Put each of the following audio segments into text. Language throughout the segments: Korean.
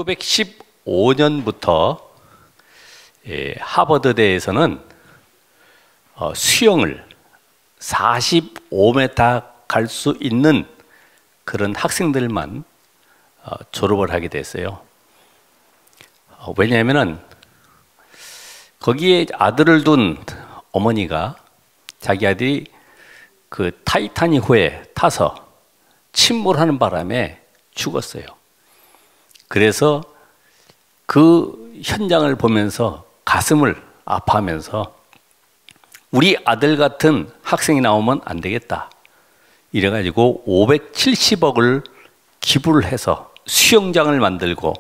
1915년부터 하버드대에서는 수영을 45m 갈 수 있는 그런 학생들만 졸업을 하게 됐어요. 왜냐하면 거기에 아들을 둔 어머니가 자기 아들이 그 타이타닉호에 타서 침몰하는 바람에 죽었어요. 그래서 그 현장을 보면서 가슴을 아파하면서 우리 아들 같은 학생이 나오면 안 되겠다. 이래가지고 570억을 기부를 해서 수영장을 만들고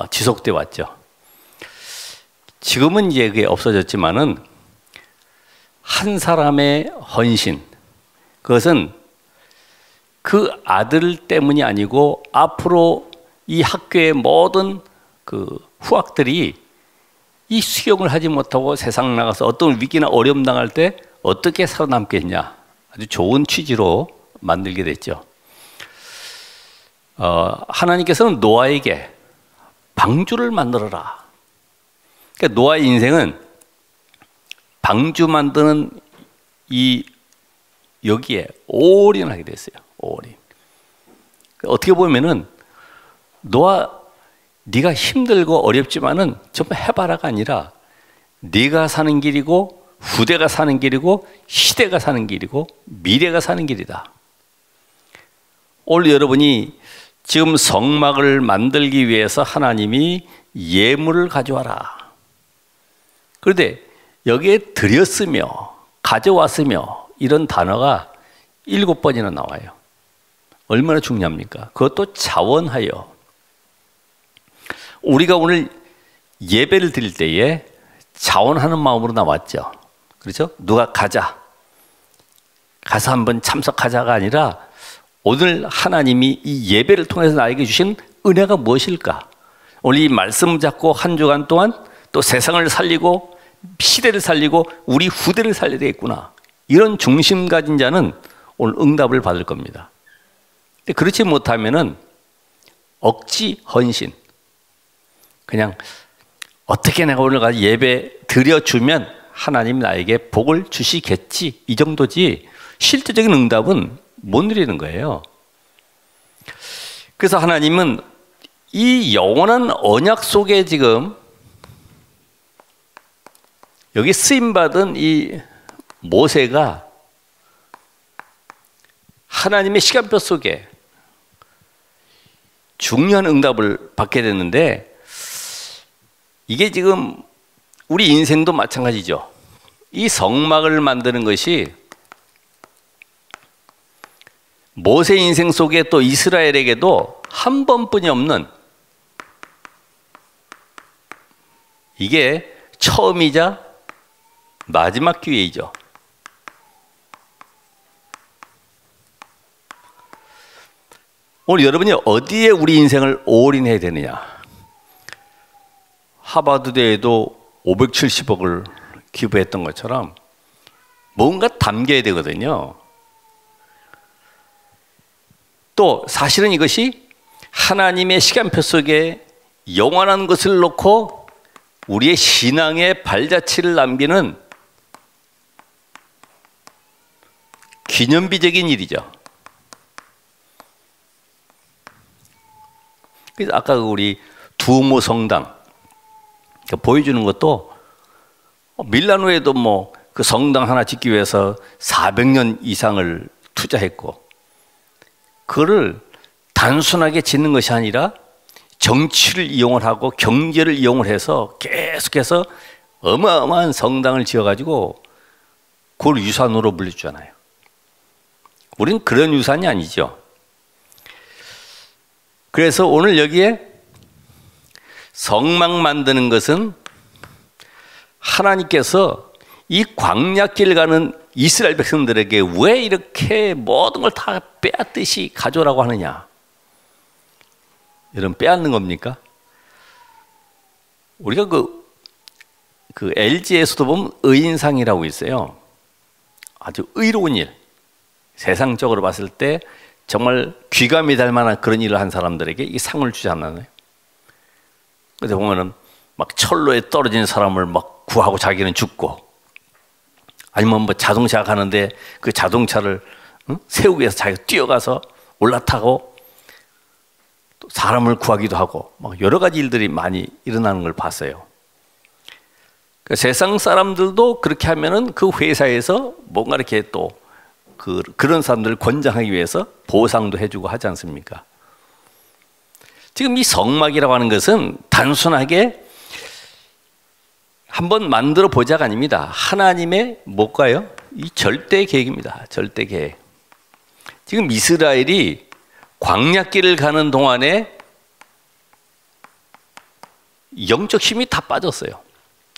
지속돼 왔죠. 지금은 이제 그게 없어졌지만은 한 사람의 헌신, 그것은 그 아들 때문이 아니고 앞으로 이 학교의 모든 그 후학들이 이 수영을 하지 못하고 세상 나가서 어떤 위기나 어려움 당할 때 어떻게 살아남겠냐, 아주 좋은 취지로 만들게 됐죠. 하나님께서는 노아에게 방주를 만들어라. 그러니까 노아의 인생은 방주 만드는 이 여기에 올인하게 됐어요. 올인. 어떻게 보면은 노아, 네가 힘들고 어렵지만은 전부 해봐라가 아니라 네가 사는 길이고 후대가 사는 길이고 시대가 사는 길이고 미래가 사는 길이다. 오늘 여러분이 지금 성막을 만들기 위해서 하나님이 예물을 가져와라. 그런데 여기에 드렸으며 가져왔으며 이런 단어가 7번이나 나와요. 얼마나 중요합니까? 그것도 자원하여. 우리가 오늘 예배를 드릴 때에 자원하는 마음으로 나왔죠. 그렇죠? 누가 가자, 가서 한번 참석하자가 아니라 오늘 하나님이 이 예배를 통해서 나에게 주신 은혜가 무엇일까? 오늘 이 말씀 잡고 한 주간 동안 또 세상을 살리고 시대를 살리고 우리 후대를 살려야 되겠구나. 이런 중심 가진 자는 오늘 응답을 받을 겁니다. 근데 그렇지 못하면은 억지 헌신, 그냥 어떻게 내가 오늘 가서 예배 드려주면 하나님 나에게 복을 주시겠지, 이 정도지 실제적인 응답은 못 누리는 거예요. 그래서 하나님은 이 영원한 언약 속에 지금 여기 쓰임받은 이 모세가 하나님의 시간표 속에 중요한 응답을 받게 됐는데, 이게 지금 우리 인생도 마찬가지죠. 이 성막을 만드는 것이 모세 인생 속에 또 이스라엘에게도 한 번뿐이 없는, 이게 처음이자 마지막 기회이죠. 오늘 여러분이 어디에 우리 인생을 올인해야 되느냐? 하버드대에도 570억을 기부했던 것처럼 뭔가 담겨야 되거든요. 또 사실은 이것이 하나님의 시간표 속에 영원한 것을 놓고 우리의 신앙의 발자취를 남기는 기념비적인 일이죠. 그래서 아까 우리 두오모 성당 보여주는 것도 밀라노에도 뭐 그 성당 하나 짓기 위해서 400년 이상을 투자했고, 그거를 단순하게 짓는 것이 아니라 정치를 이용을 하고 경제를 이용을 해서 계속해서 어마어마한 성당을 지어가지고 그걸 유산으로 물려주잖아요. 우린 그런 유산이 아니죠. 그래서 오늘 여기에 성막 만드는 것은 하나님께서 이 광야길 가는 이스라엘 백성들에게 왜 이렇게 모든 걸 다 빼앗듯이 가져오라고 하느냐? 이런 빼앗는 겁니까? 우리가 그 LG에서도 보면 의인상이라고 있어요. 아주 의로운 일, 세상적으로 봤을 때 정말 귀감이 될 만한 그런 일을 한 사람들에게 이 상을 주지 않나요? 그때 보면은 막 철로에 떨어진 사람을 막 구하고 자기는 죽고, 아니면 뭐 자동차 가는데 그 자동차를 세우기 위해서 자기가 뛰어가서 올라타고 또 사람을 구하기도 하고, 막 여러 가지 일들이 많이 일어나는 걸 봤어요. 그러니까 세상 사람들도 그렇게 하면은 그 회사에서 뭔가 이렇게 또 그런 사람들을 권장하기 위해서 보상도 해주고 하지 않습니까? 지금 이 성막이라고 하는 것은 단순하게 한번 만들어 보자가 아닙니다. 하나님의 뭘까요? 이 절대 계획입니다. 절대 계획. 지금 이스라엘이 광야길을 가는 동안에 영적 힘이 다 빠졌어요.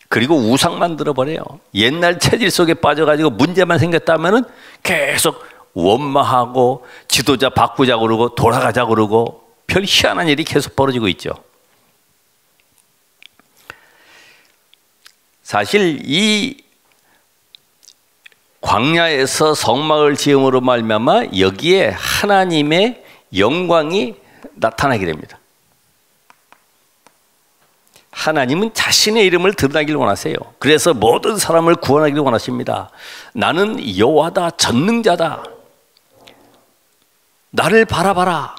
그리고 우상 만들어 버려요. 옛날 체질 속에 빠져가지고 문제만 생겼다면은 계속 원망하고 지도자 바꾸자 그러고 돌아가자 그러고 별 희한한 일이 계속 벌어지고 있죠. 사실 이 광야에서 성막을 지음으로 말미암아 여기에 하나님의 영광이 나타나게 됩니다. 하나님은 자신의 이름을 드러나기를 원하세요. 그래서 모든 사람을 구원하기를 원하십니다. 나는 여호와다, 전능자다. 나를 바라봐라.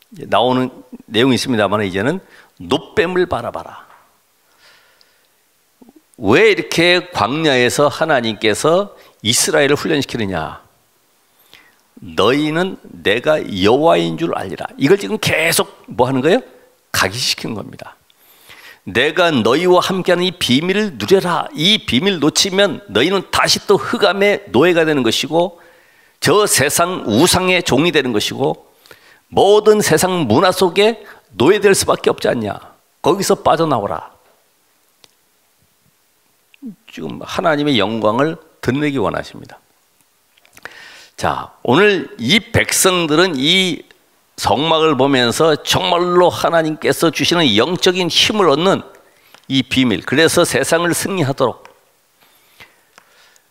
나오는 내용이 있습니다만 이제는 놋뱀을 바라봐라. 왜 이렇게 광야에서 하나님께서 이스라엘을 훈련시키느냐? 너희는 내가 여호와인 줄 알리라. 이걸 지금 계속 뭐 하는 거예요? 각인시키는 겁니다. 내가 너희와 함께하는 이 비밀을 누려라. 이 비밀 놓치면 너희는 다시 또 흑암의 노예가 되는 것이고 저 세상 우상의 종이 되는 것이고 모든 세상 문화 속에 노예될 수밖에 없지 않냐. 거기서 빠져나오라. 지금 하나님의 영광을 드러내기 원하십니다. 자, 오늘 이 백성들은 이 성막을 보면서 정말로 하나님께서 주시는 영적인 힘을 얻는 이 비밀, 그래서 세상을 승리하도록.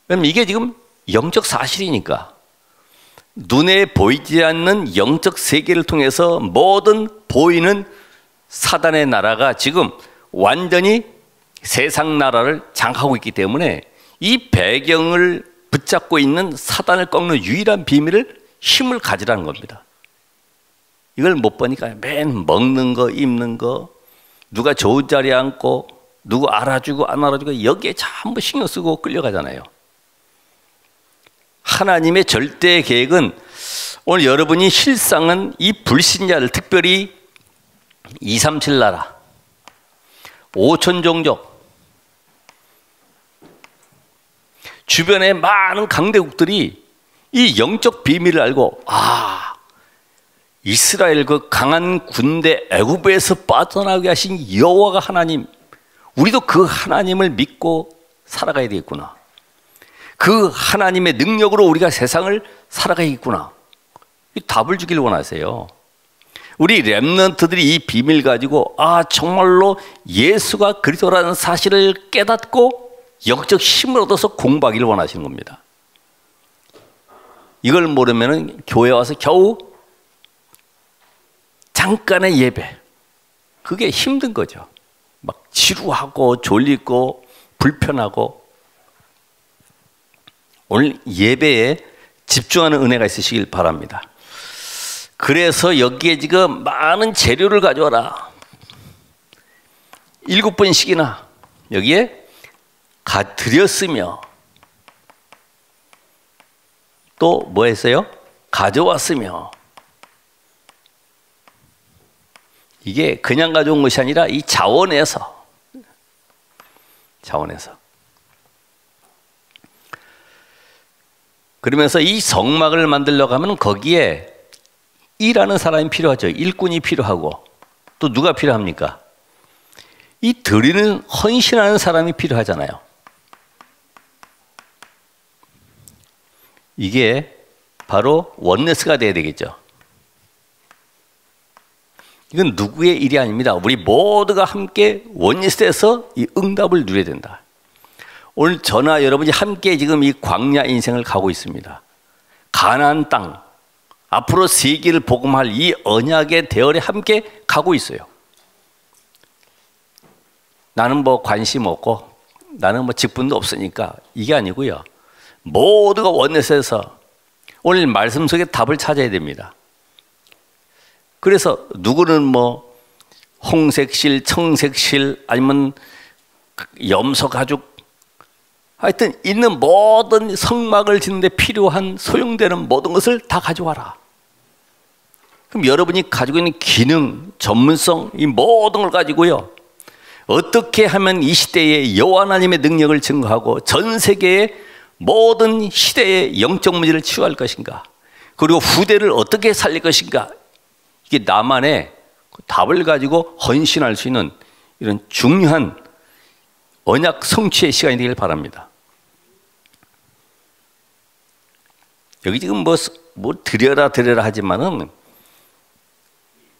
그럼 이게 지금 영적 사실이니까 눈에 보이지 않는 영적 세계를 통해서 모든 보이는 사단의 나라가 지금 완전히 세상 나라를 장악하고 있기 때문에 이 배경을 붙잡고 있는 사단을 꺾는 유일한 비밀을 힘을 가지라는 겁니다. 이걸 못 보니까 맨 먹는 거, 입는 거, 누가 좋은 자리에 앉고 누구 알아주고 안 알아주고 여기에 전부 신경 쓰고 끌려가잖아요. 하나님의 절대 계획은 오늘 여러분이 실상은 이 불신자를, 특별히 237 나라, 5천 종족, 주변의 많은 강대국들이 이 영적 비밀을 알고, 이스라엘 그 강한 군대 애굽에서 빠져나오게 하신 여호와가 하나님, 우리도 그 하나님을 믿고 살아가야 되겠구나. 그 하나님의 능력으로 우리가 세상을 살아가야겠구나. 이 답을 주길 원하세요. 우리 렘넌트들이 이 비밀 가지고 정말로 예수가 그리스도라는 사실을 깨닫고 영적 힘을 얻어서 공부하기를 원하시는 겁니다. 이걸 모르면 교회 와서 겨우 잠깐의 예배, 그게 힘든 거죠. 막 지루하고 졸리고 불편하고. 오늘 예배에 집중하는 은혜가 있으시길 바랍니다. 그래서 여기에 지금 많은 재료를 가져와라. 7번씩이나 여기에 드렸으며 또 뭐 했어요? 가져왔으며. 이게 그냥 가져온 것이 아니라 이 자원에서. 그러면서 이 성막을 만들려고 하면 거기에 일하는 사람이 필요하죠. 일꾼이 필요하고. 또 누가 필요합니까? 이 드리는 헌신하는 사람이 필요하잖아요. 이게 바로 원네스가 돼야 되겠죠. 이건 누구의 일이 아닙니다. 우리 모두가 함께 원리스에서 이 응답을 누려야 된다. 오늘 저나 여러분이 함께 지금 이 광야 인생을 가고 있습니다. 가나안 땅, 앞으로 세계를 복음할 이 언약의 대열에 함께 가고 있어요. 나는 뭐 관심 없고 나는 뭐 직분도 없으니까 이게 아니고요. 모두가 원내에서 오늘 말씀 속에 답을 찾아야 됩니다. 그래서 누구는 뭐 홍색실, 청색실 아니면 염소 가죽 하여튼 있는 모든 성막을 짓는데 필요한 소용되는 모든 것을 다 가져와라. 그럼 여러분이 가지고 있는 기능, 전문성 이 모든 걸 가지고요. 어떻게 하면 이 시대에 여호와 하나님의 능력을 증거하고 전 세계의 모든 시대의 영적 문제를 치유할 것인가? 그리고 후대를 어떻게 살릴 것인가? 이게 나만의 답을 가지고 헌신할 수 있는 이런 중요한 언약 성취의 시간이 되길 바랍니다. 여기 지금 뭐 드려라 하지만은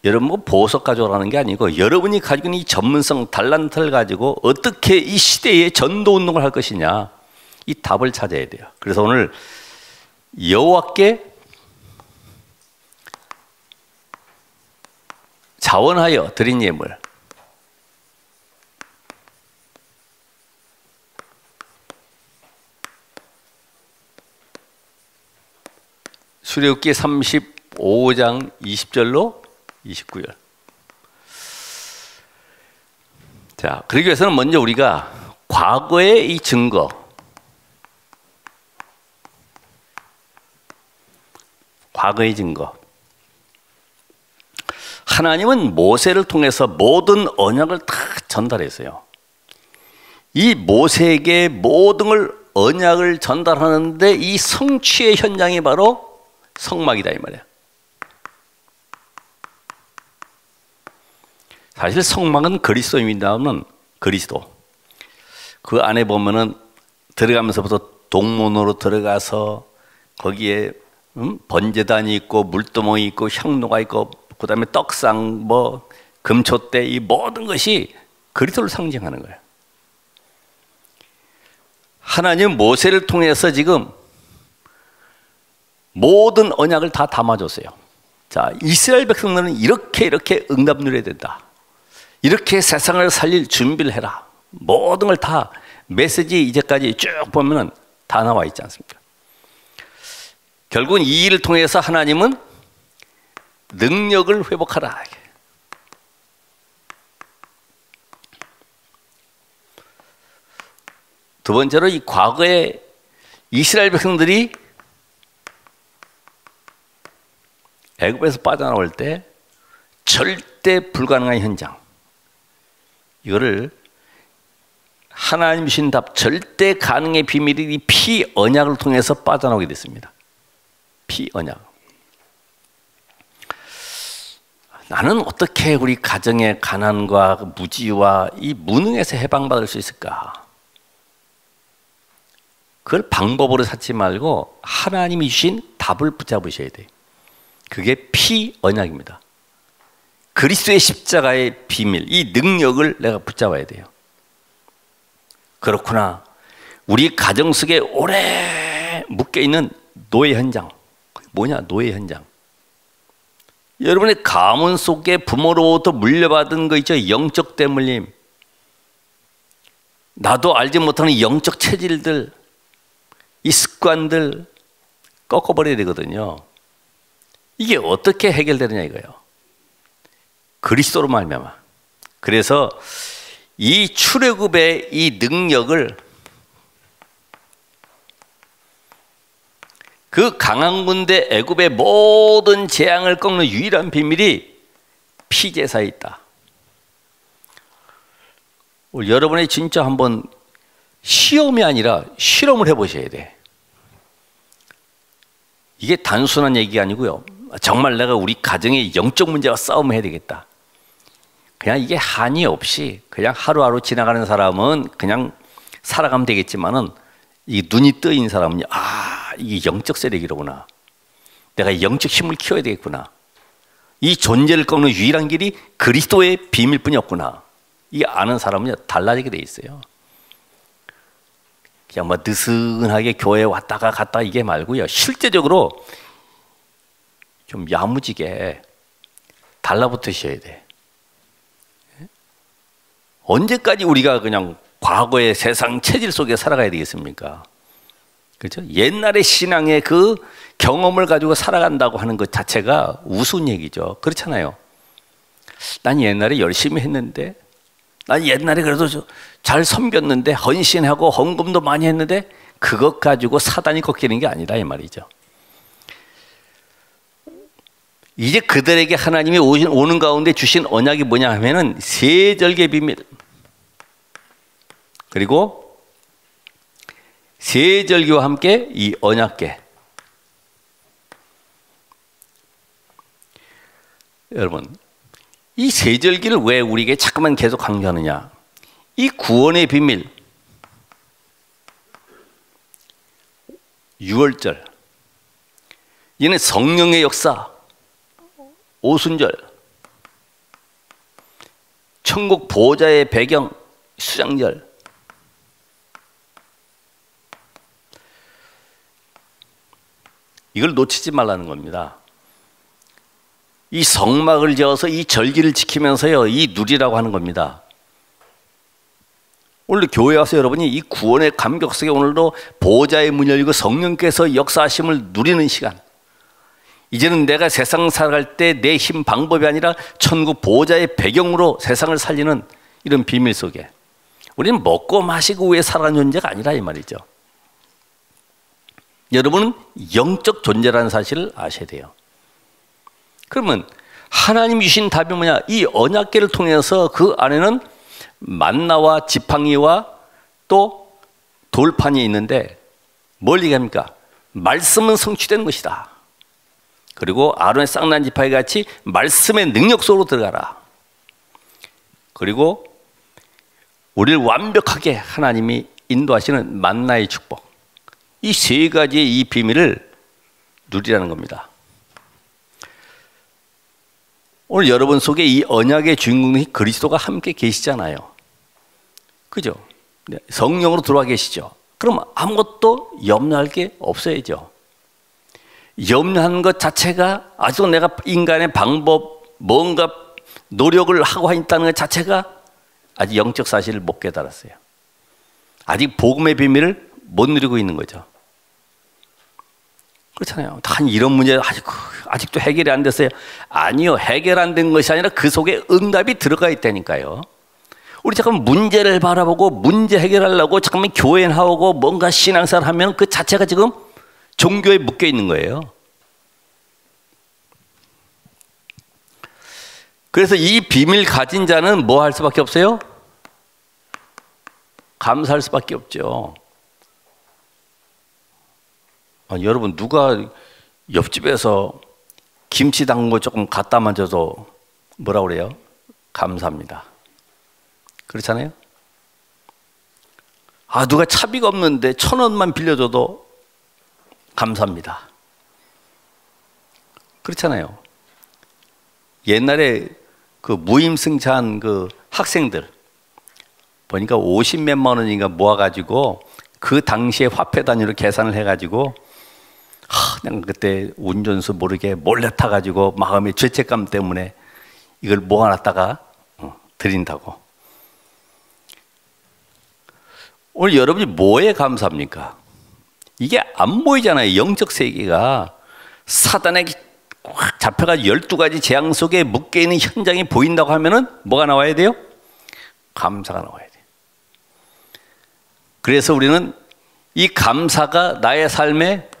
여러분 뭐 보석 가져오라는 게 아니고 여러분이 가지고 있는 이 전문성 달란트를 가지고 어떻게 이 시대에 전도 운동을 할 것이냐 이 답을 찾아야 돼요. 그래서 오늘 여호와께 자원하여 드린 예물 출애굽기 35장 20절로 29절. 자, 그러기 위해서는 먼저 우리가 과거의 이 증거, 과거의 증거. 하나님은 모세를 통해서 모든 언약을 다 전달했어요. 이 모세에게 모든 걸 언약을 전달하는데 이 성취의 현장이 바로 성막이다 이 말이야. 사실 성막은 그리스도입니다는 그리스도. 그 안에 보면은 들어가면서부터 동문으로 들어가서 거기에 번제단이 있고 물두멍이 있고 향로가 있고 그다음에 떡상 뭐 금촛대 이 모든 것이 그리스도를 상징하는 거예요. 하나님 모세를 통해서 지금 모든 언약을 다 담아줬어요. 자, 이스라엘 백성들은 이렇게 응답 누려야 된다. 이렇게 세상을 살릴 준비를 해라. 모든 걸 다 메시지 이제까지 쭉 보면은 다 나와 있지 않습니까? 결국은 이 일을 통해서 하나님은 능력을 회복하라. 두 번째로 이 과거에 이스라엘 백성들이 애굽에서 빠져나올 때 절대 불가능한 현장, 이거를 하나님 주신 답 절대 가능의 비밀이 이 피 언약을 통해서 빠져나오게 됐습니다. 피 언약. 나는 어떻게 우리 가정의 가난과 무지와 이 무능에서 해방받을 수 있을까? 그걸 방법으로 찾지 말고 하나님이 주신 답을 붙잡으셔야 돼요. 그게 피 언약입니다. 그리스도의 십자가의 비밀, 이 능력을 내가 붙잡아야 돼요. 그렇구나. 우리 가정 속에 오래 묶여있는 노예 현장. 뭐냐? 노예 현장. 여러분의 가문 속에 부모로부터 물려받은 거 있죠? 영적 대물림. 나도 알지 못하는 영적 체질들, 이 습관들 꺾어버려야 되거든요. 이게 어떻게 해결되느냐 이거예요. 그리스도로 말미암아. 그래서 이 출애굽의 이 능력을 그 강한 군대 애굽의 모든 재앙을 꺾는 유일한 비밀이 피제사에 있다. 여러분이 진짜 한번 시험이 아니라 실험을 해보셔야 돼. 이게 단순한 얘기가 아니고요. 정말 내가 우리 가정의 영적 문제와 싸움을 해야 되겠다. 그냥 이게 한이 없이 그냥 하루하루 지나가는 사람은 그냥 살아가면 되겠지만은 이 눈이 뜨인 사람은 이게 영적 세력이로구나. 내가 영적 힘을 키워야 되겠구나. 이 존재를 꺾는 유일한 길이 그리스도의 비밀뿐이 없구나. 이 아는 사람은 달라지게 돼 있어요. 그냥 뭐 느슨하게 교회 왔다가 갔다 이게 말고요. 실제적으로 좀 야무지게 달라붙으셔야 돼. 언제까지 우리가 그냥 과거의 세상 체질 속에 살아가야 되겠습니까? 그렇죠? 옛날의 신앙의 그 경험을 가지고 살아간다고 하는 것 자체가 우스운 얘기죠. 그렇잖아요. 난 옛날에 열심히 했는데, 난 옛날에 그래도 잘 섬겼는데, 헌신하고 헌금도 많이 했는데, 그것 가지고 사단이 꺾이는 게 아니다 이 말이죠. 이제 그들에게 하나님이 오는 가운데 주신 언약이 뭐냐 하면은 세절개 비밀, 그리고 세절기와 함께 이 언약궤. 여러분, 이 세절기를 왜 우리에게 자꾸만 계속 강조하느냐? 이 구원의 비밀, 유월절, 이는 성령의 역사, 오순절, 천국 보좌의 배경, 수장절. 이걸 놓치지 말라는 겁니다. 이 성막을 지어서 이 절기를 지키면서요, 이 누리라고 하는 겁니다. 오늘 교회 와서 여러분이 이 구원의 감격 속에 오늘도 보좌의 문이 열리고 성령께서 역사하심을 누리는 시간. 이제는 내가 세상 살아갈 때 내 힘 방법이 아니라 천국 보좌의 배경으로 세상을 살리는 이런 비밀 속에 우리는 먹고 마시고 위해 살아가는 존재가 아니라 이 말이죠. 여러분은 영적 존재라는 사실을 아셔야 돼요. 그러면 하나님 주신 답이 뭐냐? 이 언약궤를 통해서 그 안에는 만나와 지팡이와 또 돌판이 있는데 뭘 얘기합니까? 말씀은 성취된 것이다. 그리고 아론의 쌍난 지팡이 같이 말씀의 능력 속으로 들어가라. 그리고 우리를 완벽하게 하나님이 인도하시는 만나의 축복. 이 세 가지의 이 비밀을 누리라는 겁니다. 오늘 여러분 속에 이 언약의 주인공이 그리스도가 함께 계시잖아요. 그죠? 성령으로 들어와 계시죠. 그럼 아무것도 염려할 게 없어야죠. 염려하는 것 자체가 아직도 내가 인간의 방법, 뭔가 노력을 하고 있다는 것 자체가 아직 영적 사실을 못 깨달았어요. 아직 복음의 비밀을 못 누리고 있는 거죠. 그렇잖아요. 단 이런 문제 아직도 해결이 안 됐어요. 아니요, 해결 안 된 것이 아니라 그 속에 응답이 들어가 있다니까요. 우리 잠깐 문제를 바라보고 문제 해결하려고 잠깐만 교회 나오고 뭔가 신앙생활 하면 그 자체가 지금 종교에 묶여 있는 거예요. 그래서 이 비밀 가진 자는 뭐 할 수밖에 없어요? 감사할 수밖에 없죠. 여러분, 누가 옆집에서 김치 담근 거 조금 갖다 만져도 뭐라 그래요? 감사합니다. 그렇잖아요? 누가 차비가 없는데 1,000원만 빌려줘도 감사합니다. 그렇잖아요. 옛날에 그 무임승차한 그 학생들 보니까 50몇만 원인가 모아가지고 그 당시에 화폐 단위로 계산을 해가지고 그냥 그때 운전수 모르게 몰래 타가지고 마음의 죄책감 때문에 이걸 모아놨다가 드린다고. 오늘 여러분이 뭐에 감사합니까? 이게 안 보이잖아요. 영적 세계가 사단에게 확 잡혀가 12가지 재앙 속에 묶여있는 현장이 보인다고 하면은 뭐가 나와야 돼요? 감사가 나와야 돼요. 그래서 우리는 이 감사가 나의 삶의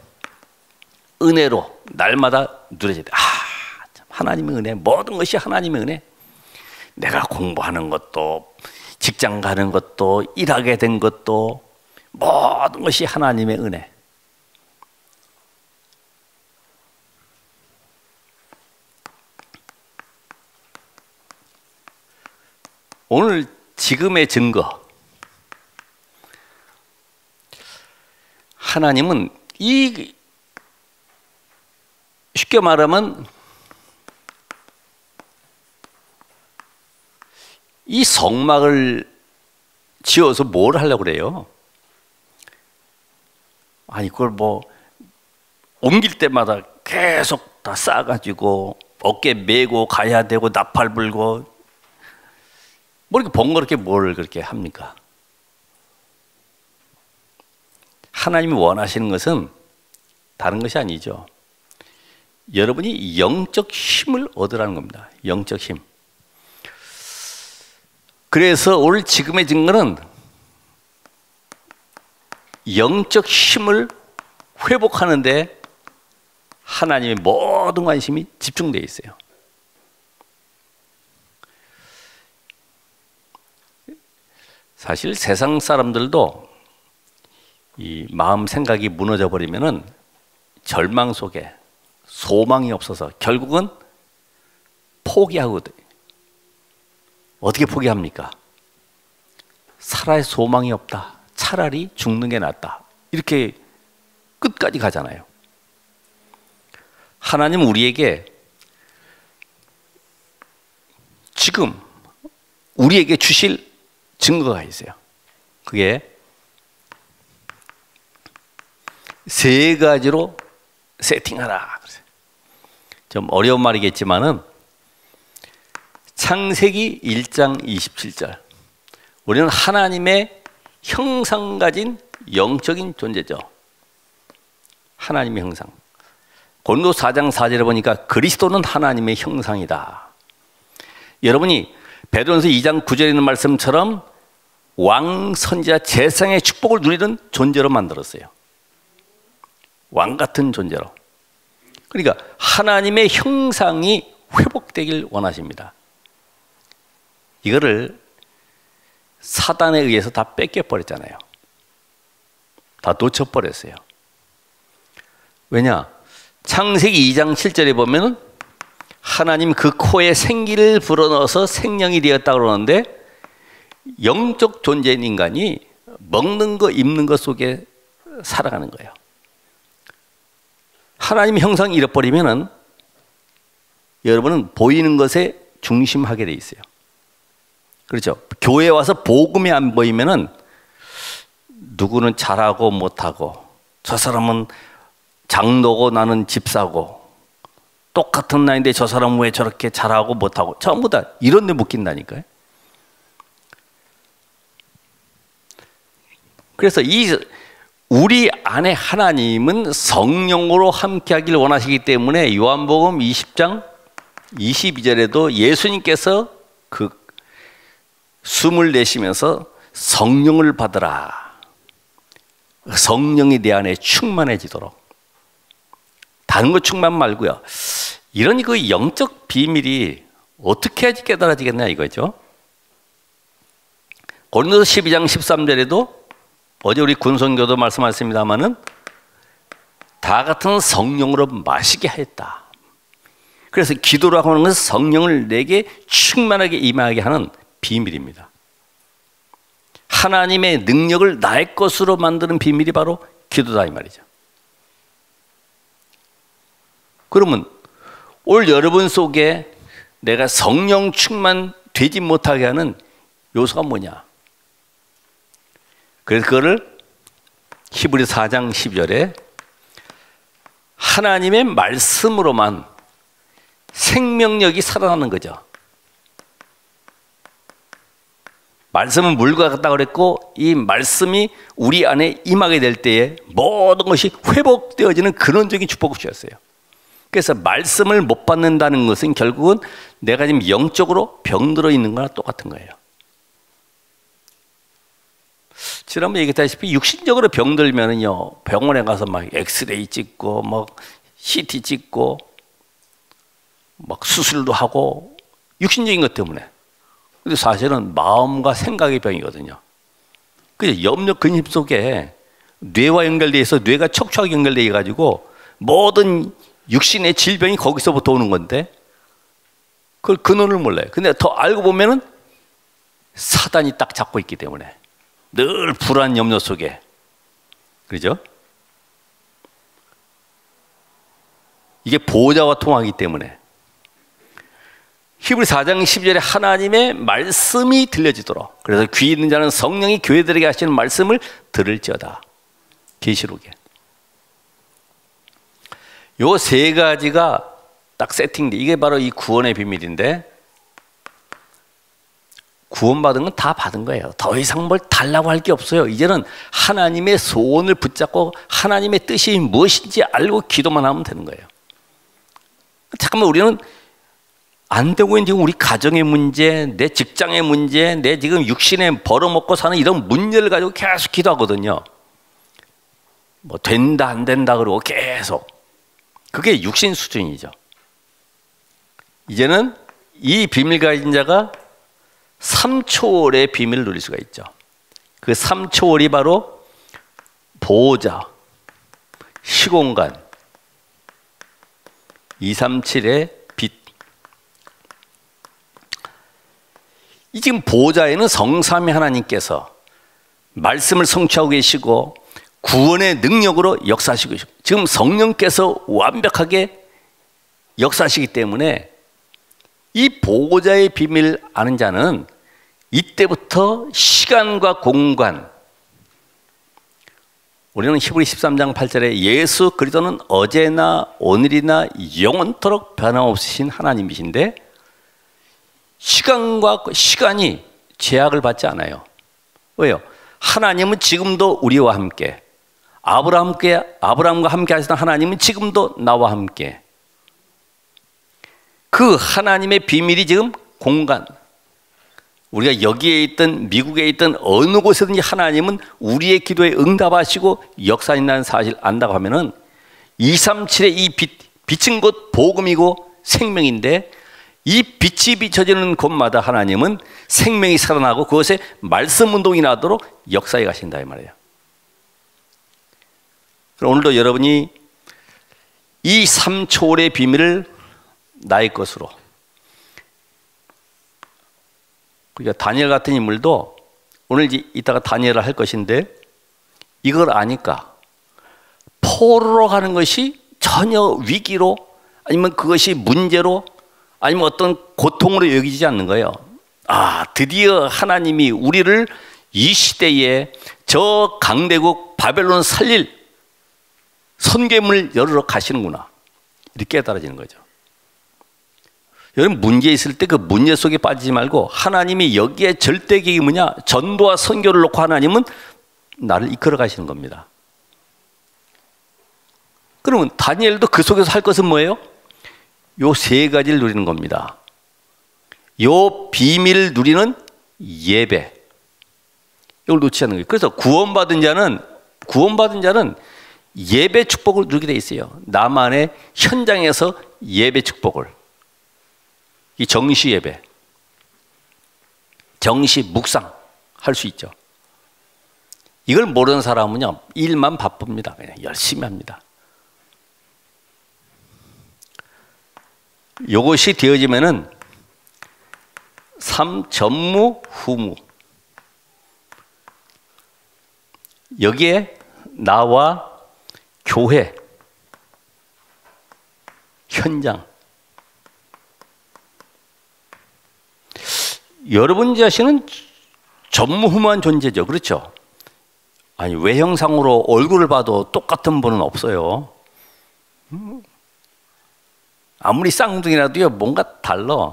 은혜로 날마다 누려져야 돼. 하나님의 은혜, 모든 것이 하나님의 은혜. 내가 공부하는 것도, 직장 가는 것도, 일하게 된 것도, 모든 것이 하나님의 은혜. 오늘 지금의 증거. 하나님은 쉽게 말하면 이 성막을 지어서 뭘 하려고 그래요? 그걸 뭐 옮길 때마다 계속 다 싸가지고 어깨 메고 가야 되고 나팔 불고 뭐 이렇게 번거롭게 뭘 그렇게 합니까? 하나님이 원하시는 것은 다른 것이 아니죠. 여러분이 영적 힘을 얻으라는 겁니다. 영적 힘. 그래서 오늘 지금의 증거는 영적 힘을 회복하는 데 하나님의 모든 관심이 집중되어 있어요. 사실 세상 사람들도 이 마음 생각이 무너져 버리면은 절망 속에 소망이 없어서 결국은 포기하거든요. 어떻게 포기합니까? 살아야 소망이 없다. 차라리 죽는 게 낫다. 이렇게 끝까지 가잖아요. 하나님은 우리에게 지금 우리에게 주실 증거가 있어요. 그게 세 가지로 세팅하라. 좀 어려운 말이겠지만은 창세기 1장 27절. 우리는 하나님의 형상 가진 영적인 존재죠. 하나님의 형상. 고린도서 4장 4절에 보니까 그리스도는 하나님의 형상이다. 여러분이 베드로전서 2장 9절에 있는 말씀처럼 왕, 선지자, 제사장의 축복을 누리는 존재로 만들었어요. 왕 같은 존재로. 그러니까 하나님의 형상이 회복되길 원하십니다. 이거를 사단에 의해서 다 뺏겨버렸잖아요. 다 놓쳐버렸어요. 왜냐? 창세기 2장 7절에 보면은 하나님 그 코에 생기를 불어넣어서 생명이 되었다 그러는데 영적 존재인 인간이 먹는 거 입는 것 속에 살아가는 거예요. 하나님의 형상이 잃어버리면은 여러분은 보이는 것에 중심하게 돼 있어요. 그렇죠? 교회 와서 복음이 안 보이면은 누구는 잘하고 못하고 저 사람은 장로고 나는 집사고 똑같은 나이인데 저 사람은 왜 저렇게 잘하고 못하고 전부 다 이런 데 묶인다니까요. 그래서 우리 안에 하나님은 성령으로 함께하길 원하시기 때문에 요한복음 20장 22절에도 예수님께서 그 숨을 내쉬면서 성령을 받으라. 성령이 내 안에 충만해지도록. 다른 거 충만 말고요. 이런 그 영적 비밀이 어떻게 해야지 깨달아지겠냐 이거죠. 고린도서 12장 13절에도 어제 우리 군성교도 말씀하셨습니다마는 다 같은 성령으로 마시게 하였다. 그래서 기도라고 하는 것은 성령을 내게 충만하게 임하게 하는 비밀입니다. 하나님의 능력을 나의 것으로 만드는 비밀이 바로 기도다 이 말이죠. 그러면 올 여러분 속에 내가 성령 충만 되지 못하게 하는 요소가 뭐냐? 그래서 그거를 히브리서 4장 10절에 하나님의 말씀으로만 생명력이 살아나는 거죠. 말씀은 물과 같다고 그랬고 이 말씀이 우리 안에 임하게 될 때에 모든 것이 회복되어지는 근원적인 축복을 주셨어요. 그래서 말씀을 못 받는다는 것은 결국은 내가 지금 영적으로 병들어 있는 거나 똑같은 거예요. 지난번에 얘기했다시피 육신적으로 병들면은요 병원에 가서 막 엑스레이 찍고 막 CT 찍고 막 수술도 하고 육신적인 것 때문에. 근데 사실은 마음과 생각의 병이거든요. 그래서 염려 근심 속에 뇌와 연결되어 있어 뇌가 척추하게 연결되어 가지고 모든 육신의 질병이 거기서부터 오는 건데 그걸 근원을 몰라요. 근데 더 알고 보면은 사단이 딱 잡고 있기 때문에 늘 불안 염려 속에 그렇죠? 이게 보호자와 통하기 때문에 히브리 4장 10절에 하나님의 말씀이 들려지도록 그래서 귀 있는 자는 성령이 교회들에게 하시는 말씀을 들을지어다. 계시록에 요 세 가지가 딱 세팅돼. 이게 바로 이 구원의 비밀인데 구원받은 건 다 받은 거예요. 더 이상 뭘 달라고 할 게 없어요. 이제는 하나님의 소원을 붙잡고 하나님의 뜻이 무엇인지 알고 기도만 하면 되는 거예요. 잠깐만, 우리는 안 되고 있는 지금 우리 가정의 문제, 내 직장의 문제, 내 지금 육신에 벌어먹고 사는 이런 문제를 가지고 계속 기도하거든요. 뭐 된다 안 된다 그러고 계속. 그게 육신 수준이죠. 이제는 이 비밀 가진 자가 3초월의 비밀을 누릴 수가 있죠. 그 3초월이 바로 보호자, 시공간, 237의 빛. 이 지금 보호자에는 성삼위 하나님께서 말씀을 성취하고 계시고 구원의 능력으로 역사하시고 계시고 지금 성령께서 완벽하게 역사하시기 때문에 이 보호자의 비밀을 아는 자는 이때부터 시간과 공간, 우리는 히브리 13장 8절에 예수 그리스도는 어제나 오늘이나 영원토록 변함없으신 하나님이신데 시간과 시간이 제약을 받지 않아요. 왜요? 하나님은 지금도 우리와 함께, 아브라함과 함께 하시던 하나님은 지금도 나와 함께. 그 하나님의 비밀이 지금 공간, 우리가 여기에 있든 미국에 있든 어느 곳에든지 하나님은 우리의 기도에 응답하시고 역사한다는 사실을 안다고 하면은 237의 이 빛은 곧 복음이고 생명인데 이 빛이 비춰지는 곳마다 하나님은 생명이 살아나고 그것에 말씀 운동이 나도록 역사해 가신다 이 말이에요. 그럼 오늘도 여러분이 이 3초월의 비밀을 나의 것으로, 그러니까 다니엘 같은 인물도 오늘 이따가 다니엘을 할 것인데 이걸 아니까 포로로 가는 것이 전혀 위기로 아니면 그것이 문제로 아니면 어떤 고통으로 여기지 않는 거예요. 아, 드디어 하나님이 우리를 이 시대에 저 강대국 바벨론 살릴 선궤문을 열으러 가시는구나, 이렇게 깨달아지는 거죠. 여러분, 문제 있을 때 그 문제 속에 빠지지 말고 하나님이 여기에 절대 계획이 뭐냐, 전도와 선교를 놓고 하나님은 나를 이끌어 가시는 겁니다. 그러면 다니엘도 그 속에서 할 것은 뭐예요? 요 세 가지를 누리는 겁니다. 요 비밀을 누리는 예배, 이걸 놓치지 않는 거예요. 그래서 구원받은 자는 예배 축복을 누리게 돼 있어요. 나만의 현장에서 예배 축복을, 이 정시 예배, 정시 묵상 할 수 있죠. 이걸 모르는 사람은요, 일만 바쁩니다. 그냥 열심히 합니다. 이것이 되어지면은 삼전무후무, 여기에 나와 교회, 현장, 여러분 자신은 전무후무한 존재죠. 그렇죠? 아니, 외형상으로 얼굴을 봐도 똑같은 분은 없어요. 아무리 쌍둥이라도요, 뭔가 달라.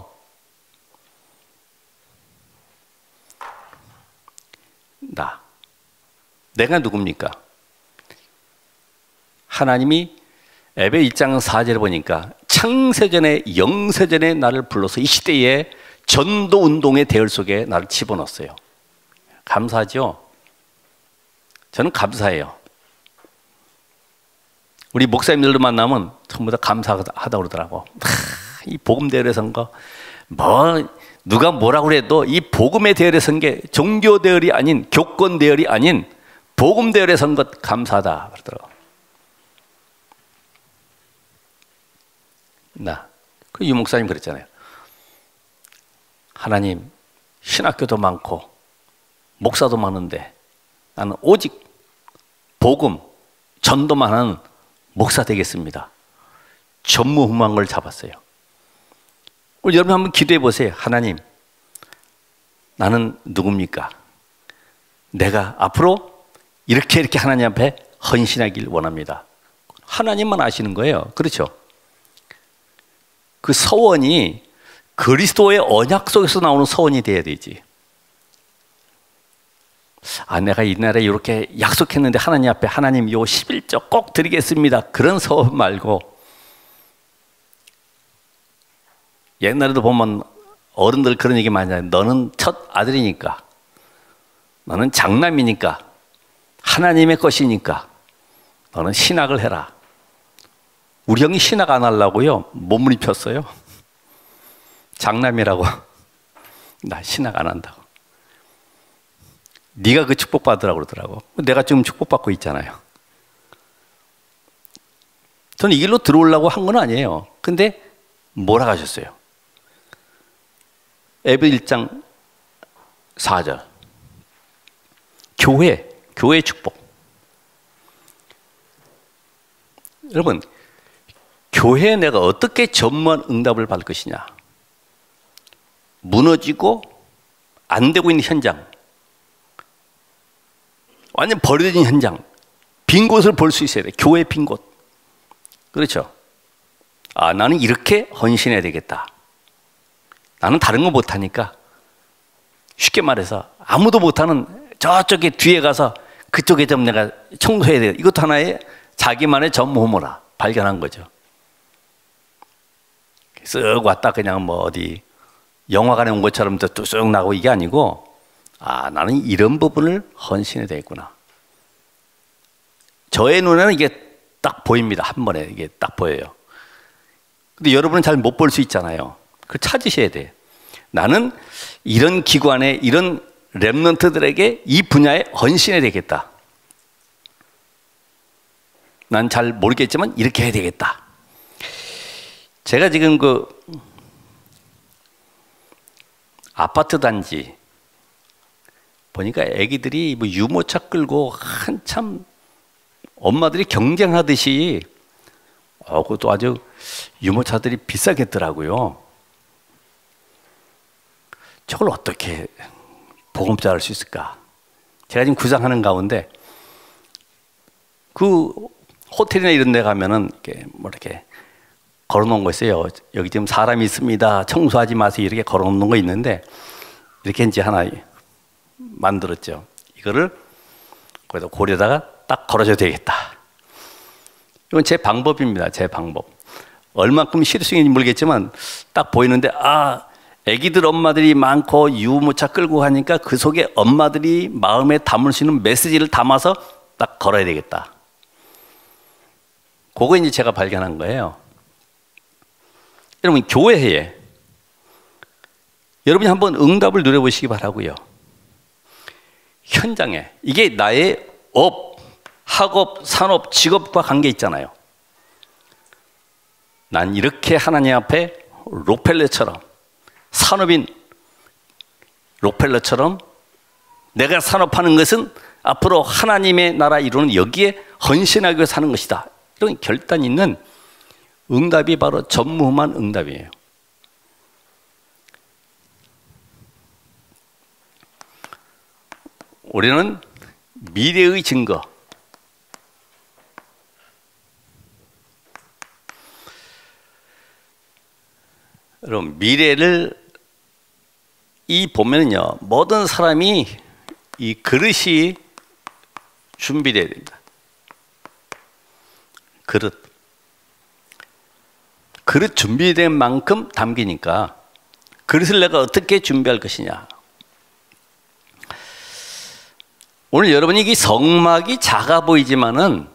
내가 누굽니까? 하나님이 에베 1장 4절에 보니까 창세전에 영세전에 나를 불러서 이 시대에 전도운동의 대열 속에 나를 집어넣었어요. 감사하죠? 저는 감사해요. 우리 목사님들도 만나면 전부 다 감사하다고 그러더라고. 이 복음 대열에 선 거, 뭐 누가 뭐라고 그래도 이 복음의 대열에 선 게 종교 대열이 아닌, 교권 대열이 아닌 복음 대열에 선 것 감사하다 그러더라고. 그 유 목사님 그랬잖아요. 하나님, 신학교도 많고 목사도 많은데 나는 오직 복음, 전도만 하는 목사 되겠습니다. 전무후무한 걸 잡았어요. 우리 여러분 한번 기도해 보세요. 하나님, 나는 누굽니까? 내가 앞으로 이렇게 하나님 앞에 헌신하길 원합니다. 하나님만 아시는 거예요. 그렇죠? 그 서원이 그리스도의 언약 속에서 나오는 서원이 돼야 되지. 내가 이날에 이렇게 약속했는데 하나님 앞에 하나님 요 11조 꼭 드리겠습니다. 그런 소원 말고, 옛날에도 보면 어른들 그런 얘기 많이 하잖아요. 너는 첫 아들이니까, 너는 장남이니까, 하나님의 것이니까 너는 신학을 해라. 우리 형이 신학 안 하려고요, 몸을 입혔어요. 장남이라고. 나 신학 안 한다고. 네가 그 축복 받으라고 그러더라고. 내가 지금 축복받고 있잖아요. 저는 이 길로 들어오려고 한 건 아니에요. 근데 뭐라 하셨어요? 에베 1장 4절. 교회 축복. 여러분, 교회에 내가 어떻게 전무한 응답을 받을 것이냐? 무너지고 안 되고 있는 현장, 완전 버려진 현장, 빈 곳을 볼 수 있어야 돼. 교회 빈 곳. 그렇죠? 나는 이렇게 헌신해야 되겠다. 나는 다른 거 못하니까, 쉽게 말해서 아무도 못하는 저쪽에 뒤에 가서 그쪽에 좀 내가 청소해야 돼. 이것도 하나의 자기만의 전무후무라 발견한 거죠. 쓱 왔다 그냥 뭐 어디 영화관에 온 것처럼 뚝 나고 이게 아니고, 나는 이런 부분을 헌신해야 되겠구나. 저의 눈에는 이게 딱 보입니다. 한 번에 이게 딱 보여요. 근데 여러분은 잘 못 볼 수 있잖아요. 그걸 찾으셔야 돼요. 나는 이런 기관에, 이런 렘넌트들에게 이 분야에 헌신해야 되겠다. 난 잘 모르겠지만 이렇게 해야 되겠다. 제가 지금 그 아파트 단지 보니까 애기들이 뭐 유모차 끌고 한참 엄마들이 경쟁하듯이, 그것도 아주 유모차들이 비싸겠더라고요. 저걸 어떻게 보금자를 수 있을까? 제가 지금 구상하는 가운데, 그 호텔이나 이런 데 가면은 이렇게 걸어놓은 거 있어요. 여기 지금 사람이 있습니다. 청소하지 마세요. 이렇게 걸어놓는 거 있는데, 이렇게 이제 하나 만들었죠. 이거를 거기다 고리에다가 딱 걸어줘야 되겠다. 이건 제 방법입니다. 제 방법. 얼만큼 실효성인지 모르겠지만 딱 보이는데, 애기들 엄마들이 많고 유모차 끌고 가니까 그 속에 엄마들이 마음에 담을 수 있는 메시지를 담아서 딱 걸어야 되겠다. 그거 이제 제가 발견한 거예요. 여러분, 교회에 여러분이 한번 응답을 누려보시기 바라고요. 현장에, 이게 나의 업, 학업, 산업, 직업과 관계 있잖아요. 난 이렇게 하나님 앞에 록펠러처럼, 산업인 록펠러처럼 내가 산업하는 것은 앞으로 하나님의 나라 이루는 여기에 헌신하기 위해 사는 것이다. 이런 결단 있는 응답이 바로 전무후무한 응답이에요. 우리는 미래의 증거, 여러분, 미래를 보면은요, 모든 사람이 이 그릇이 준비되어야 됩니다. 그릇 준비된 만큼 담기니까 그릇을 내가 어떻게 준비할 것이냐. 오늘 여러분이 이 성막이 작아 보이지만은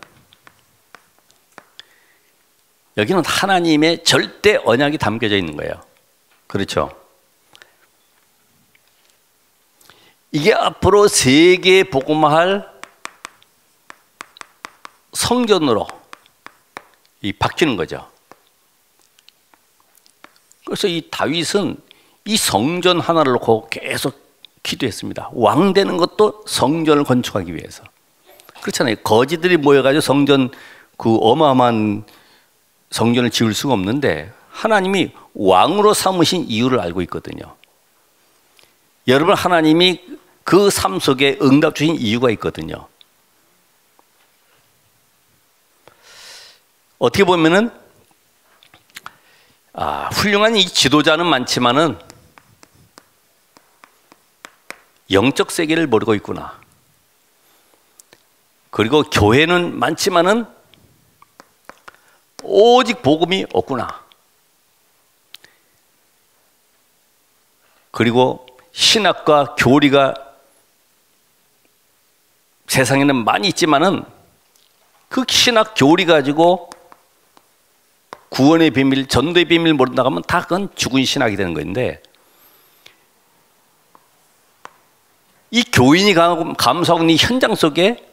여기는 하나님의 절대 언약이 담겨져 있는 거예요. 그렇죠? 이게 앞으로 세계에 복음화할 성전으로 바뀌는 거죠. 그래서 이 다윗은 이 성전 하나를 놓고 계속 기도했습니다. 왕 되는 것도 성전을 건축하기 위해서. 그렇잖아요. 거지들이 모여가지고 성전, 그 어마어마한 성전을 지을 수가 없는데 하나님이 왕으로 삼으신 이유를 알고 있거든요. 여러분, 하나님이 그 삶 속에 응답 주신 이유가 있거든요. 어떻게 보면은 훌륭한 이 지도자는 많지만은 영적 세계를 모르고 있구나. 그리고 교회는 많지만은 오직 복음이 없구나. 그리고 신학과 교리가 세상에는 많이 있지만은 그 신학 교리 가지고 구원의 비밀, 전도의 비밀 모른다 하면 다 그건 죽은 신학이 되는 건데, 이 교인이 감수하고 있는 이 현장 속에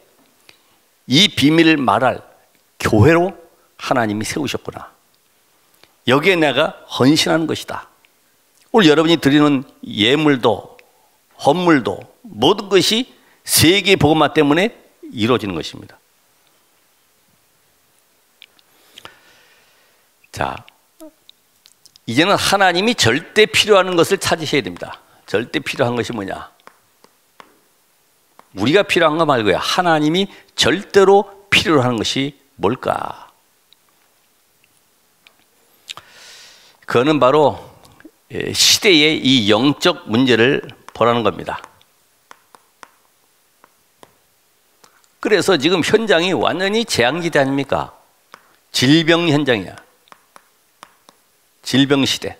이 비밀을 말할 교회로 하나님이 세우셨구나. 여기에 내가 헌신하는 것이다. 오늘 여러분이 드리는 예물도 헌물도 모든 것이 세계의 복음화 때문에 이루어지는 것입니다. 자, 이제는 하나님이 절대 필요한 것을 찾으셔야 됩니다. 절대 필요한 것이 뭐냐? 우리가 필요한 거 말고요. 하나님이 절대로 필요로 하는 것이 뭘까? 그거는 바로 시대의 이 영적 문제를 보라는 겁니다. 그래서 지금 현장이 완전히 재앙지대 아닙니까? 질병 현장이야. 질병 시대.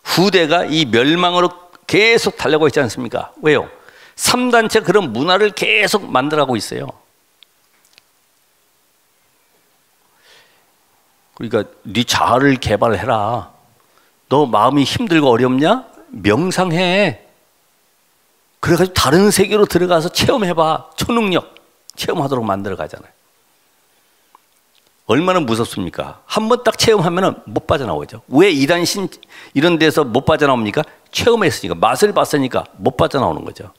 후대가 이 멸망으로 계속 달려가고 있지 않습니까? 왜요? 3단체 그런 문화를 계속 만들어가고 있어요. 그러니까 네 자아를 개발해라. 너 마음이 힘들고 어렵냐? 명상해. 그래가지고 다른 세계로 들어가서 체험해봐. 초능력 체험하도록 만들어 가잖아요. 얼마나 무섭습니까? 한번 딱 체험하면 못 빠져나오죠. 왜 이단신 이런 데서 못 빠져나옵니까? 체험했으니까, 맛을 봤으니까 못 빠져나오는 거죠.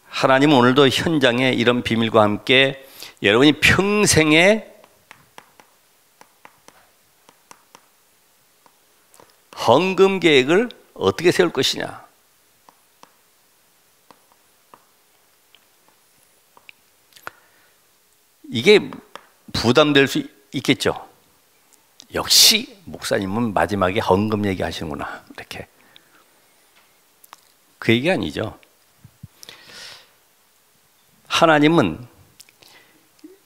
하나님은 오늘도 현장에 이런 비밀과 함께 여러분이 평생에 헌금 계획을 어떻게 세울 것이냐. 이게 부담될 수 있겠죠. 역시 목사님은 마지막에 헌금 얘기하시는구나. 이렇게. 그 얘기 아니죠. 하나님은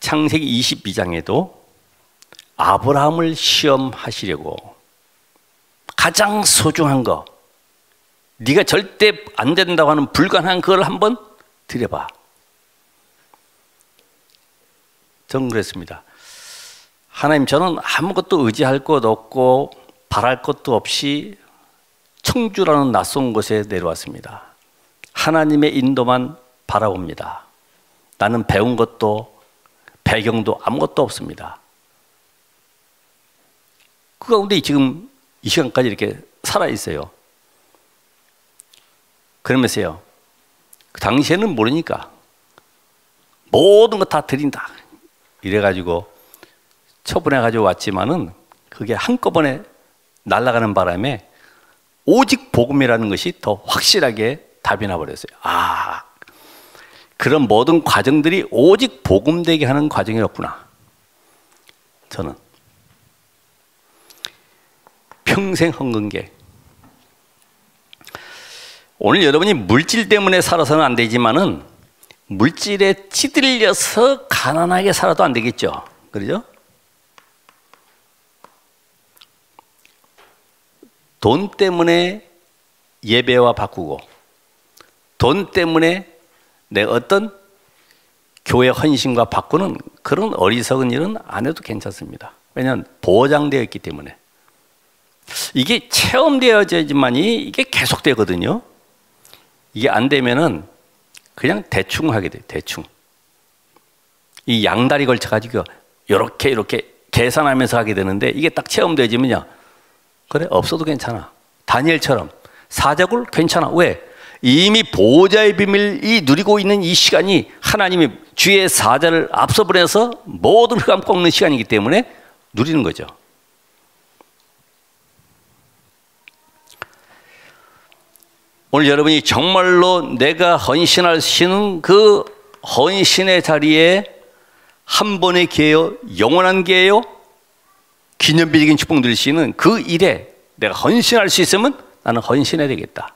창세기 22장에도 아브라함을 시험하시려고 가장 소중한 거, 네가 절대 안 된다고 하는 불가능한 그걸 한번 드려봐. 저는 그랬습니다. 하나님, 저는 아무것도 의지할 것 없고 바랄 것도 없이 청주라는 낯선 곳에 내려왔습니다. 하나님의 인도만 바라봅니다. 나는 배운 것도 배경도 아무것도 없습니다. 그 가운데 지금 이 시간까지 이렇게 살아있어요. 그러면서요, 그 당시에는 모르니까 모든 거 다 드린다 이래가지고 처분해가지고 왔지만은 그게 한꺼번에 날아가는 바람에 오직 복음이라는 것이 더 확실하게 답이 나버렸어요. 아, 그런 모든 과정들이 오직 복음되게 하는 과정이었구나. 저는 평생 헌금계. 오늘 여러분이 물질 때문에 살아서는 안 되지만은 물질에 찌들려서 가난하게 살아도 안 되겠죠. 그렇죠? 돈 때문에 예배와 바꾸고 돈 때문에 내 어떤 교회 헌신과 바꾸는 그런 어리석은 일은 안 해도 괜찮습니다. 왜냐하면 보장되어 있기 때문에. 이게 체험되어야지만이 이게 계속되거든요. 이게 안 되면은 그냥 대충 하게 돼요. 대충. 이 양다리 걸쳐가지고 이렇게 계산하면서 하게 되는데 이게 딱 체험되어지면요. 그래, 없어도 괜찮아. 다니엘처럼 사자굴 괜찮아. 왜? 이미 보호자의 비밀이 누리고 있는 이 시간이 하나님이 주의 사자를 앞서 보내서 모든 흑암 꺾는 시간이기 때문에 누리는 거죠. 오늘 여러분이 정말로 내가 헌신할 수 있는 그 헌신의 자리에 한 번의 기회요, 영원한 기회요, 기념비적인 축복 누릴 수 있는 그 일에 내가 헌신할 수 있으면 나는 헌신해야 되겠다.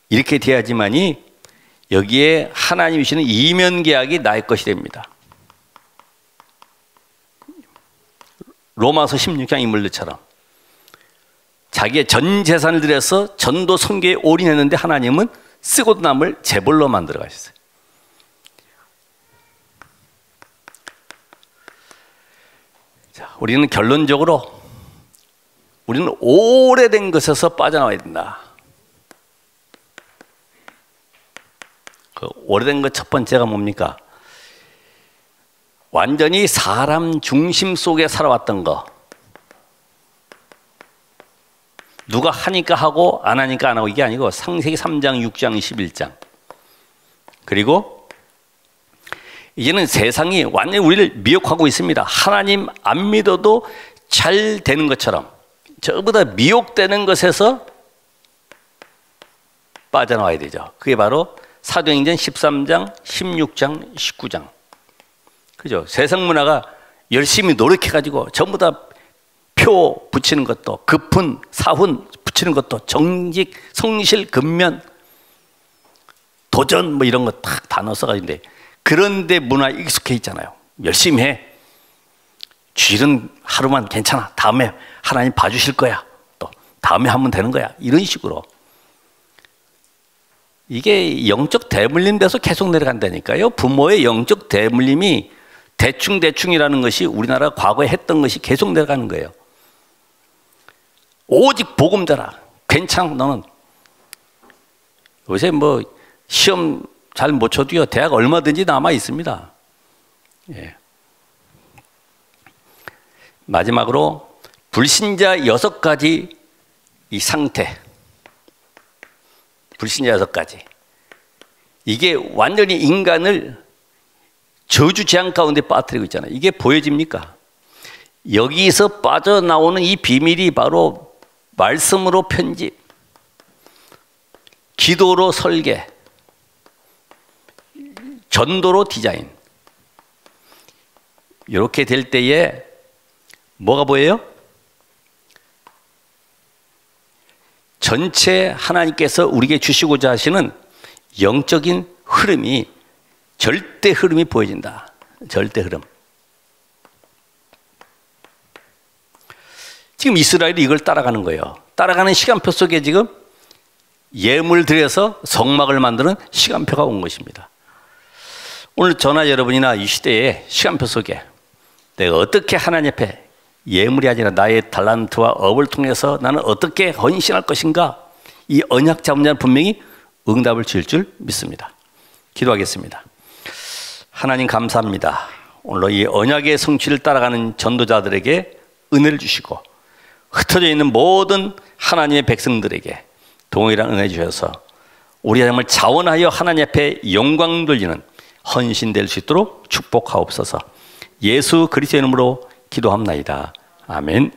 이렇게 돼야지만이 여기에 하나님이 주시는 이면계약이 나의 것이 됩니다. 로마서 16장 인물들처럼 자기의 전 재산을 들여서 전도 선교에 올인했는데 하나님은 쓰고도 남을 재벌로 만들어 가셨어요. 자, 우리는 결론적으로 우리는 오래된 것에서 빠져나와야 된다. 그 오래된 것 첫 번째가 뭡니까? 완전히 사람 중심 속에 살아왔던 거. 누가 하니까 하고 안 하니까 안 하고 이게 아니고 창세기 3장, 6장, 11장. 그리고 이제는 세상이 완전히 우리를 미혹하고 있습니다. 하나님 안 믿어도 잘 되는 것처럼 저보다 미혹되는 것에서 빠져나와야 되죠. 그게 바로 사도행전 13장, 16장, 19장. 그죠? 세상 문화가 열심히 노력해가지고 전부 다 표 붙이는 것도, 급훈, 사훈 붙이는 것도, 정직, 성실, 근면, 도전 뭐 이런 거 다 넣어서가지고 그런데 문화에 익숙해 있잖아요. 열심히 해. 주일은 하루만 괜찮아. 다음에 하나님 봐주실 거야. 또 다음에 하면 되는 거야. 이런 식으로. 이게 영적 대물림 돼서 계속 내려간다니까요. 부모의 영적 대물림이 대충이라는 것이 우리나라 과거에 했던 것이 계속 내려가는 거예요. 오직 복음 자라. 괜찮아 너는. 요새 뭐 시험 잘 못 쳐도요. 대학 얼마든지 남아 있습니다. 예. 마지막으로 불신자 6가지 이 상태. 불신자 6가지. 이게 완전히 인간을 저주 재앙 가운데 빠뜨리고 있잖아요. 이게 보여집니까? 여기서 빠져나오는 이 비밀이 바로 말씀으로 편집, 기도로 설계, 전도로 디자인. 이렇게 될 때에 뭐가 보여요? 전체 하나님께서 우리에게 주시고자 하시는 영적인 흐름이, 절대 흐름이 보여진다. 절대 흐름. 지금 이스라엘이 이걸 따라가는 거예요. 따라가는 시간표 속에 지금 예물 들여서 성막을 만드는 시간표가 온 것입니다. 오늘 저나 여러분이나 이 시대의 시간표 속에 내가 어떻게 하나님 앞에 예물이 아니라 나의 달란트와 업을 통해서 나는 어떻게 헌신할 것인가, 이 언약 잡은 자는 분명히 응답을 줄 줄 믿습니다. 기도하겠습니다. 하나님 감사합니다. 오늘 이 언약의 성취를 따라가는 전도자들에게 은혜를 주시고 흩어져 있는 모든 하나님의 백성들에게 동일한 은혜 주셔서 우리가 정말 자원하여 하나님 앞에 영광 돌리는 헌신될 수 있도록 축복하옵소서. 예수 그리스도의 이름으로 기도합나이다. 아멘.